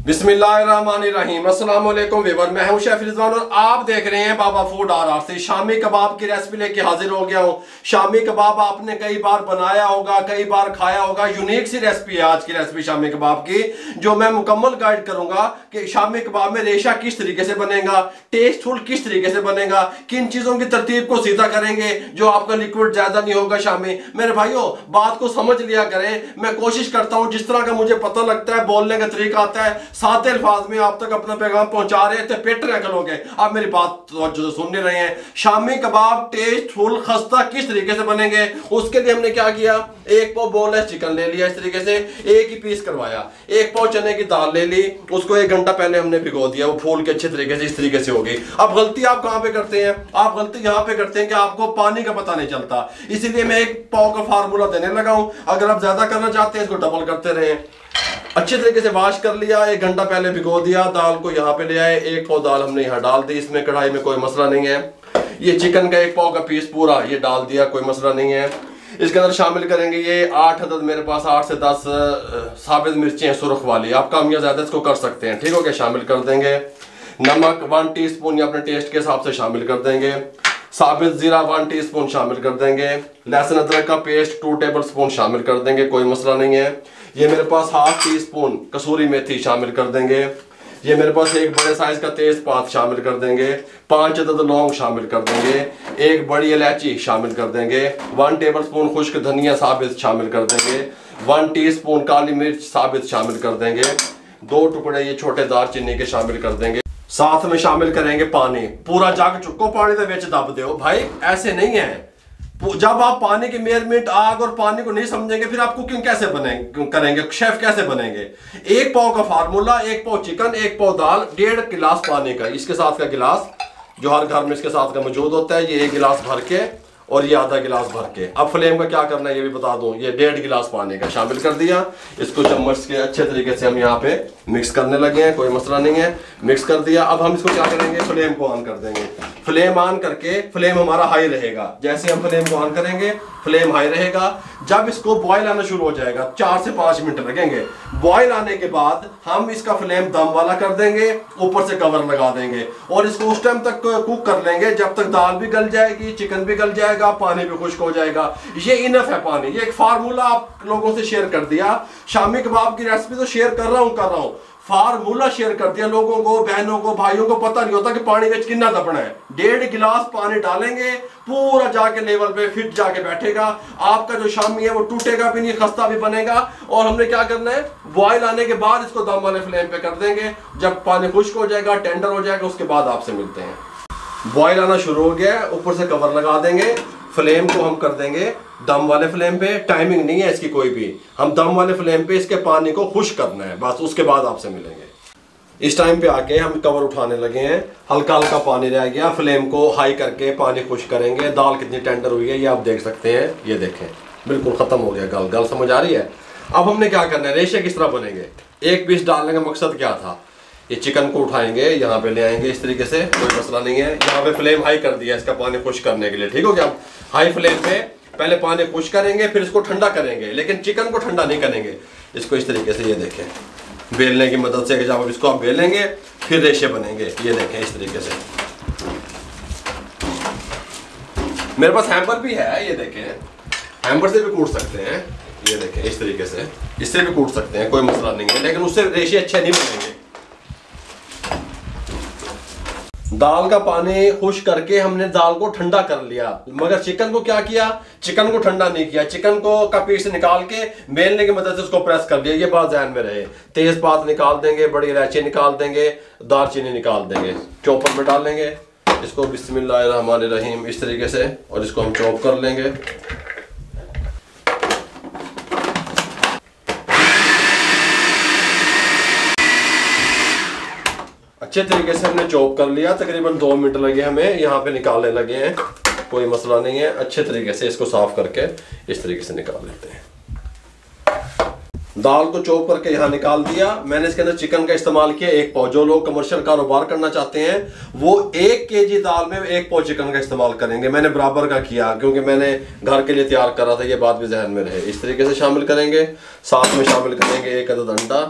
बिस्मिल्लाहिर्रहमानिर्रहीम। अस्सलाम वालेकुम व्यूअर, मैं हूं शेफ रिजवान और आप देख रहे हैं बाबा फूड RR से। शामी कबाब की रेसिपी लेके हाजिर हो गया हूं। शामी कबाब आपने कई बार बनाया होगा, कई बार खाया होगा। यूनिक सी रेसिपी है आज की रेसिपी शामी कबाब की, जो मैं मुकम्मल गाइड करूंगा कि शामी कबाब में रेशा किस तरीके से बनेगा, टेस्टफुल किस तरीके से बनेगा, किन चीजों की तरतीब को सीधा करेंगे जो आपका लिक्विड ज्यादा नहीं होगा। शामी मेरे भाइयों बात को समझ लिया करें। मैं कोशिश करता हूं जिस तरह का मुझे पता लगता है, बोलने का तरीका आता है, सादे अल्फाज में आप तक अपना पैगाम पहुंचा रहे थे। पेट रखल हो गए, आप मेरी बात जो सुन नहीं रहे हैं। शामी कबाब टेस्टफुल खस्ता किस तरीके से बनेंगे उसके लिए हमने क्या किया, एक पाव बोनलेस चिकन ले लिया, इस तरीके से एक ही पीस करवाया। एक पाव चने की दाल ले ली, उसको 1 घंटा पहले हमने भिगो दिया, वो फूल के अच्छे तरीके से इस तरीके से हो गई। अब गलती आप कहां पे करते हैं, आप गलती यहां पे करते हैं कि आपको पानी का पता नहीं चलता। इसीलिए मैं 1 पाव का फार्मूला देने लगा हूं। अगर आप ज्यादा करना चाहते हैं इसको डबल करते रहे। अच्छे तरीके से वॉश कर लिया, 1 घंटा पहले भिगो दिया। दाल को यहाँ पे ले आए, 1 पाव दाल हमने यहाँ डाल दी। इसमें कढ़ाई में कोई मसला नहीं है। ये चिकन का 1 पाव का पीस पूरा ये डाल दिया, कोई मसला नहीं है। इसके अंदर शामिल करेंगे ये 8 अदद, मेरे पास 8 से 10 साबित मिर्चें हैं सुरख वाली। आप कम या ज्यादा इसको कर सकते हैं, ठीक हो गया। शामिल कर देंगे नमक 1 टीस्पून या अपने टेस्ट के हिसाब से शामिल कर देंगे। साबित जीरा 1 टीस्पून शामिल कर देंगे। लहसुन अदरक का पेस्ट 2 टेबलस्पून शामिल कर देंगे, कोई मसला नहीं है। ये मेरे पास 1/2 टीस्पून कसूरी मेथी शामिल कर देंगे। ये मेरे पास 1 बड़े साइज का तेजपात शामिल कर देंगे। 5 अदद लौंग शामिल कर देंगे। 1 बड़ी इलायची शामिल कर देंगे। 1 टेबलस्पून खुश्क धनिया साबित शामिल कर देंगे। 1 टीस्पून काली मिर्च साबित शामिल कर देंगे। 2 टुकड़े ये छोटे दालचीनी के शामिल कर देंगे। साथ में शामिल करेंगे पानी, पूरा जग चुको पानी के विच दब दो भाई, ऐसे नहीं है। जब आप पानी की मेजरमेंट आग और पानी को नहीं समझेंगे फिर आप कुकिंग कैसे करेंगे, शेफ कैसे बनेंगे। 1 पाव का फार्मूला, 1 पाव चिकन, 1 पाव दाल, 1.5 गिलास पानी का। इसके साथ का गिलास जो हर घर में इसके साथ का मौजूद होता है, ये 1 गिलास भर के और ये आधा गिलास भर के। अब फ्लेम का क्या करना है ये भी बता दूं। ये 1.5 गिलास पानी का शामिल कर दिया। इसको चम्मच के अच्छे तरीके से हम यहाँ पे मिक्स करने लगे हैं, कोई मसला नहीं है। मिक्स कर दिया। अब हम इसको क्या करेंगे, फ्लेम को ऑन कर देंगे। फ्लेम ऑन करके फ्लेम हमारा हाई रहेगा। जैसे हम फ्लेम को ऑन करेंगे फ्लेम हाई रहेगा। जब इसको बॉयल आना शुरू हो जाएगा 4 से 5 मिनट लगेंगे। बॉयल आने के बाद हम इसका फ्लेम दम वाला कर देंगे, ऊपर से कवर लगा देंगे और इसको उस टाइम तक कुक कर लेंगे जब तक दाल भी गल जाएगी, चिकन भी गल जाएगा, पानी भी खुश्क हो जाएगा। ये इनफ है पानी। ये एक फार्मूला आप लोगों से शेयर कर दिया। शामी कबाब की रेसिपी तो शेयर कर रहा हूं, फार्मूला शेयर कर दिया। लोगों को, बहनों को, भाइयों को पता नहीं होता कि पानी में कितना दबना है। 1.5 गिलास पानी डालेंगे, पूरा जाके लेवल पे फिट जाके बैठेगा। आपका जो शामी है वो टूटेगा भी नहीं, खस्ता भी बनेगा। और हमने क्या करना है, बॉयल आने के बाद इसको दम वाले फ्लेम पे कर देंगे। जब पानी खुश्क हो जाएगा, टेंडर हो जाएगा, उसके बाद आपसे मिलते हैं। बॉयल आना शुरू हो गया, ऊपर से कवर लगा देंगे। फ्लेम को हम कर देंगे दम वाले फ्लेम पे। टाइमिंग नहीं है इसकी कोई भी, हम दम वाले फ्लेम पे इसके पानी को खुश्क करना है बस, उसके बाद आपसे मिलेंगे। इस टाइम पे आके हम कवर उठाने लगे हैं। हल्का हल्का पानी रह गया, फ्लेम को हाई करके पानी खुश्क करेंगे। दाल कितनी टेंडर हुई है ये आप देख सकते हैं। ये देखें बिल्कुल खत्म हो गया गल समझ आ रही है। अब हमने क्या करना है, रेशे किस तरह बनेंगे। 1 पीस डालने का मकसद क्या था, ये चिकन को उठाएंगे, यहाँ पे ले आएंगे इस तरीके से, कोई मसला नहीं है। यहाँ पे फ्लेम हाई कर दिया इसका पानी खुश्क करने के लिए, ठीक हो गया। हाई फ्लेम पे पहले पानी खुश्क करेंगे, फिर इसको ठंडा करेंगे, लेकिन चिकन को ठंडा नहीं करेंगे। इसको इस तरीके से ये देखें बेलने की मदद से, जब आप इसको आप बेलेंगे फिर रेशे बनेंगे। ये देखें इस तरीके से। मेरे पास हैम्बर भी है, ये देखें, हैम्बर से भी कूट सकते हैं। ये देखें इस तरीके से, इससे भी कूट सकते हैं, कोई मसला नहीं है, लेकिन उससे रेशे अच्छे नहीं बनेंगे। दाल का पानी खुश्क करके हमने दाल को ठंडा कर लिया, मगर चिकन को क्या किया, चिकन को ठंडा नहीं किया। चिकन को का पीस निकाल के बेलने की मदद से उसको प्रेस कर दिया। ये बात ध्यान में रहे। तेजपात निकाल देंगे, बड़ी इलायची निकाल देंगे, दालचीनी निकाल देंगे, चॉपर में डालेंगे इसको बिस्मिल्लाहिर्रहमानिर्रहीम इस तरीके से, और इसको हम चॉप कर लेंगे। अच्छे तरीके से हमने चॉप कर लिया। तकरीबन 2 मिनट लगे हमें, यहाँ पे निकालने लगे हैं, कोई मसला नहीं है। अच्छे तरीके से इसको साफ करके इस तरीके से निकाल लेते हैं। दाल को चॉप करके यहाँ निकाल दिया। मैंने इसके अंदर चिकन का इस्तेमाल किया 1 पाव। जो लोग कमर्शियल कारोबार करना चाहते हैं वो 1 केजी दाल में 1 पाव चिकन का इस्तेमाल करेंगे। मैंने बराबर का किया क्योंकि मैंने घर के लिए तैयार कर रहा था, ये बात भी जहन में रहे। इस तरीके से शामिल करेंगे। साथ में शामिल करेंगे 1 अदद अंडा,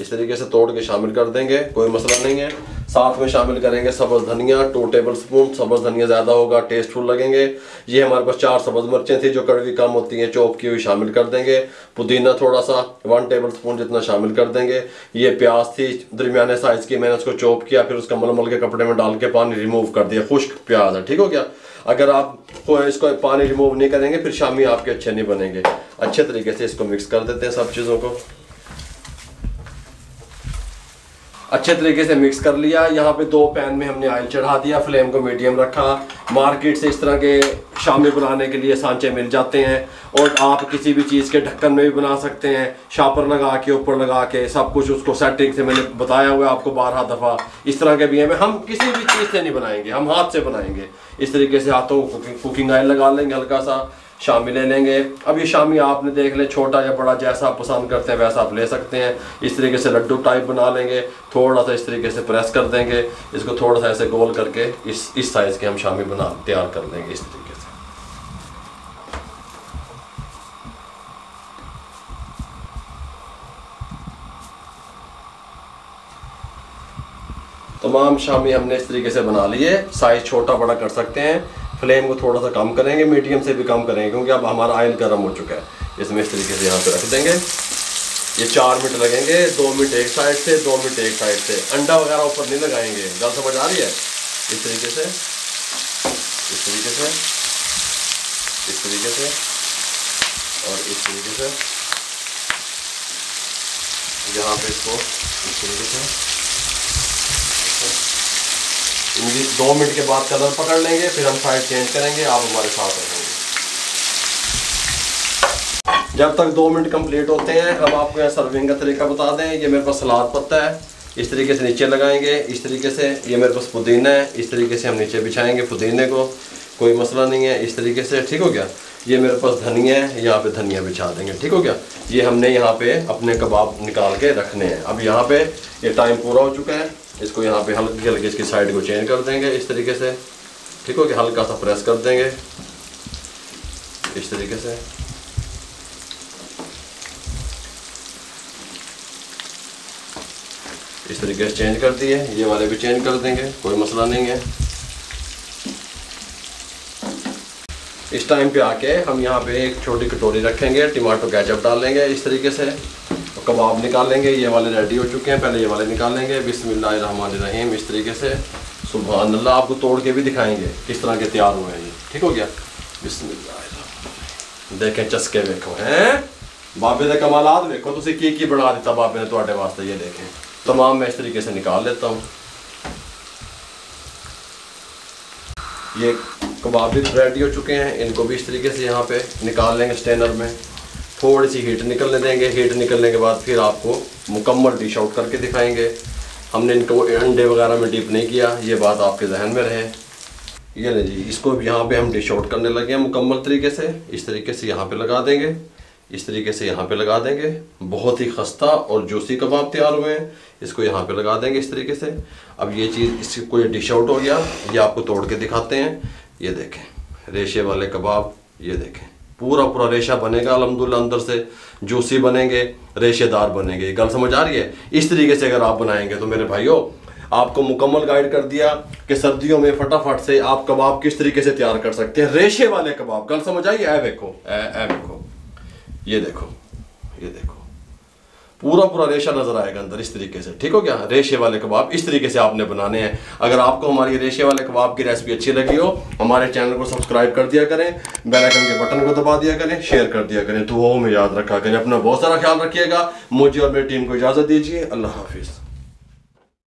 इस तरीके से तोड़ के शामिल कर देंगे, कोई मसला नहीं है। साथ में शामिल करेंगे सब्ज़ धनिया 2 टेबल स्पून। सब्ज़ धनिया ज़्यादा होगा, टेस्टफुल लगेंगे। ये हमारे पास 4 सब्ज़ मिर्चें थी जो कड़वी कम होती हैं, चॉप की हुई शामिल कर देंगे। पुदीना थोड़ा सा 1 टेबल स्पून जितना शामिल कर देंगे। ये प्याज थी दरमियाने साइज़ की, मैंने उसको चॉप किया, फिर उसका मलमल के कपड़े में डाल के पानी रिमूव कर दिया। खुश्क प्याज है, ठीक हो गया। अगर आप इसको पानी रिमूव नहीं करेंगे फिर शामी आपके अच्छे नहीं बनेंगे। अच्छे तरीके से इसको मिक्स कर देते हैं सब चीज़ों को। अच्छे तरीके से मिक्स कर लिया। यहाँ पे 2 पैन में हमने ऑयल चढ़ा दिया, फ्लेम को मीडियम रखा। मार्केट से इस तरह के शामी बनाने के लिए सांचे मिल जाते हैं, और आप किसी भी चीज़ के ढक्कन में भी बना सकते हैं, शापर लगा के ऊपर लगा के सब कुछ उसको सेटिंग से मैंने बताया हुआ है आपको 12 दफ़ा। इस तरह के भी हैं, हम किसी भी चीज़ से नहीं बनाएंगे, हम हाथ से बनाएंगे। इस तरीके से हाथों को कुकिंग ऑयल लगा लेंगे, हल्का सा शामी ले लेंगे। अब ये शामी आपने देख लें छोटा या बड़ा जैसा आप पसंद करते हैं वैसा आप ले सकते हैं। इस तरीके से लड्डू टाइप बना लेंगे, थोड़ा सा इस तरीके से प्रेस कर देंगे, इसको थोड़ा सा ऐसे गोल करके इस साइज़ के हम शामी तैयार कर लेंगे इस तरीके से। तमाम शामी हमने इस तरीके से बना लिए। साइज़ छोटा बड़ा कर सकते हैं। फ्लेम को थोड़ा सा कम करेंगे, मीडियम से भी कम करेंगे, क्योंकि अब हमारा ऑयल गर्म हो चुका है। इसमें इस तरीके से यहाँ पे रख देंगे। ये 4 मिनट लगेंगे, 2 मिनट एक साइड से, 2 मिनट एक साइड से। अंडा वगैरह ऊपर नहीं लगाएंगे, गल समझ आ रही है। इस तरीके से, इस तरीके से, इस तरीके से और इस तरीके से। यहाँ पे इसको इस तरीके से 2 मिनट के बाद कलर पकड़ लेंगे, फिर हम साइड चेंज करेंगे। आप हमारे साथ रहेंगे। जब तक 2 मिनट कंप्लीट होते हैं हम आपको यहाँ सर्विंग का तरीका बता दें। ये मेरे पास सलाद पत्ता है, इस तरीके से नीचे लगाएंगे, इस तरीके से। ये मेरे पास पुदीना है, इस तरीके से हम नीचे बिछाएंगे पुदीने को, कोई मसला नहीं है। इस तरीके से, ठीक हो गया। ये मेरे पास धनिया है, यहाँ पे धनिया बिछा देंगे, ठीक हो गया। ये हमने यहाँ पे अपने कबाब निकाल के रखने हैं। अब यहाँ पे ये टाइम पूरा हो चुका है, इसको यहाँ पे हल्की हल्की इसकी साइड को चेंज कर देंगे इस तरीके से, ठीक हो गया। हल्का सा प्रेस कर देंगे इस तरीके से। इस तरीके से चेंज कर दिए। ये वाले भी चेंज कर देंगे, कोई मसला नहीं है। इस टाइम पे आके हम यहाँ पे एक छोटी कटोरी रखेंगे, टमाटो केचप डाल लेंगे इस तरीके से, और कबाब निकाल लेंगे। ये वाले रेडी हो चुके हैं, पहले ये वाले निकाल लेंगे। बिस्मिल्लाहिर्रहमानिर्रहीम इस तरीके से। सुभान अल्लाह, आपको तोड़ के भी दिखाएंगे किस तरह के तैयार हुए हैं ये, ठीक हो गया। बिस्मिल्लाह, देखें चस्के देखो हैं बाबे दे कमालात देखो, तुसी की बना दिता बाबे ने तुहाडे वास्ते। ये देखें तमाम मैं इस तरीके से निकाल लेता हूँ। ये कबाब भी रेडी हो चुके हैं, इनको भी इस तरीके से यहाँ पे निकाल लेंगे स्टेनर में। थोड़ी सी हीट निकलने देंगे, हीट निकलने के बाद फिर आपको मुकम्मल डिश आउट करके दिखाएंगे। हमने इनको अंडे वगैरह में डिप नहीं किया, ये बात आपके जहन में रहे। ये ले जी, इसको यहाँ पे हम डिश आउट करने लगे हैं मुकम्मल तरीके से। इस तरीके से यहाँ पे लगा देंगे, इस तरीके से यहाँ पे लगा देंगे। बहुत ही खस्ता और जूसी कबाब तैयार हुए हैं, इसको यहाँ पे लगा देंगे इस तरीके से। अब ये चीज़ इसको ये डिश आउट हो गया, ये आपको तोड़ के दिखाते हैं। ये देखें रेशे वाले कबाब, ये देखें पूरा पूरा रेशा बनेगा अल्हम्दुलिल्लाह, अंदर से जूसी बनेंगे, रेशेदार बनेंगे। गल समझ आ रही है। इस तरीके से अगर आप बनाएंगे तो मेरे भाइयों आपको मुकम्मल गाइड कर दिया कि सर्दियों में फटाफट से आप कबाब किस तरीके से तैयार कर सकते हैं, रेशे वाले कबाब। गल समझ आई। ऐ देखो, ऐ देखो, ये देखो, ये देखो, पूरा पूरा रेशा नजर आएगा अंदर इस तरीके से, ठीक हो गया। रेशे वाले कबाब इस तरीके से आपने बनाने हैं। अगर आपको हमारी रेशे वाले कबाब की रेसिपी अच्छी लगी हो, हमारे चैनल को सब्सक्राइब कर दिया करें, बेल आइकन के बटन को दबा दिया करें, शेयर कर दिया करें, दुआओं में याद रखा करें। अपना बहुत सारा ख्याल रखिएगा। मुझे और मेरी टीम को इजाज़त दीजिए। अल्लाह हाफिज़।